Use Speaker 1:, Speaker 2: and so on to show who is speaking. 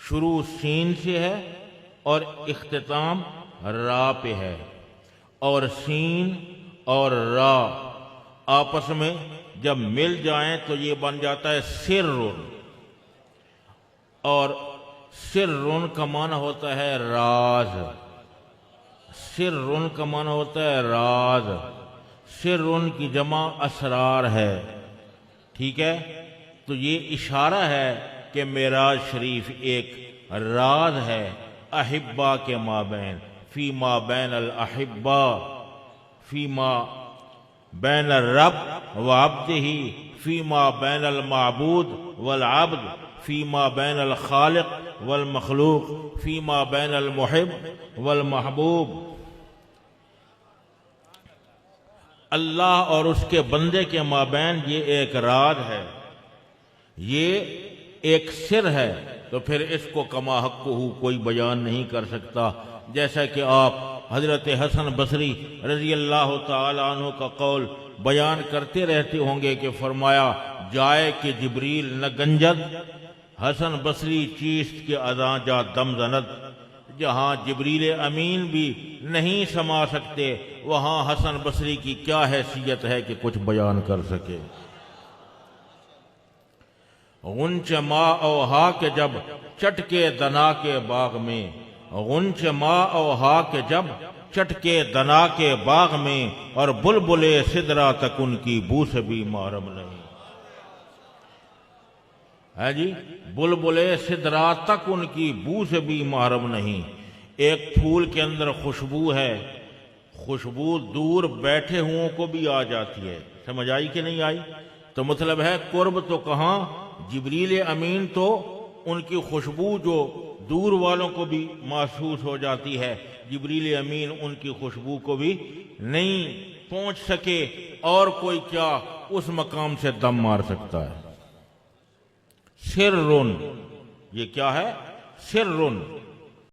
Speaker 1: شروع سین سے ہے اور اختتام را پہ ہے، اور سین اور را آپس میں جب مل جائیں تو یہ بن جاتا ہے سرٌ، اور سرٌ کا معنی ہوتا ہے راز، سرٌ کا معنی ہوتا ہے راز، سرٌ کی جمع اسرار ہے، ٹھیک ہے؟ تو یہ اشارہ ہے کہ معراج شریف ایک راز ہے احبا کے مابین، فی ما بین الاحبا، فی ما بین الرب وعبدہ، فی ما بین المعبود والعبد، فی ما بین الخالق والمخلوق، فی ما بین المحب والمحبوب۔ اللہ اور اس کے بندے کے مابین یہ ایک راز ہے، یہ ایک سر ہے، تو پھر اس کو کما حق ہو کوئی بیان نہیں کر سکتا۔ جیسا کہ آپ حضرت حسن بصری رضی اللہ تعالی عنہ کا قول بیان کرتے رہتے ہوں گے کہ فرمایا جائے کہ جبریل نہ گنجد، حسن بصری چیست کے اذاں جا دم زند۔ جہاں جبریل امین بھی نہیں سما سکتے وہاں حسن بصری کی کیا حیثیت ہے کہ کچھ بیان کر سکے۔ غنچ ما اوہا کے جب چٹکے دنا کے باغ میں، غنچ ما اوہا کے جب چٹکے دنا کے باغ میں، اور بلبلے سدرا تک ان کی بو سے بھی محرم نہیں ہے جی، بلبلے سدرا تک ان کی بو سے بھی محرم نہیں۔ ایک پھول کے اندر خوشبو ہے، خوشبو دور بیٹھے ہوں کو بھی آ جاتی ہے، سمجھ آئی کہ نہیں آئی؟ تو مطلب ہے قرب تو کہاں، جبریل امین تو ان کی خوشبو جو دور والوں کو بھی محسوس ہو جاتی ہے، جبریل امین ان کی خوشبو کو بھی نہیں پہنچ سکے، اور کوئی کیا اس مقام سے دم مار سکتا ہے۔ سرٌ، یہ کیا ہے؟ سرٌ،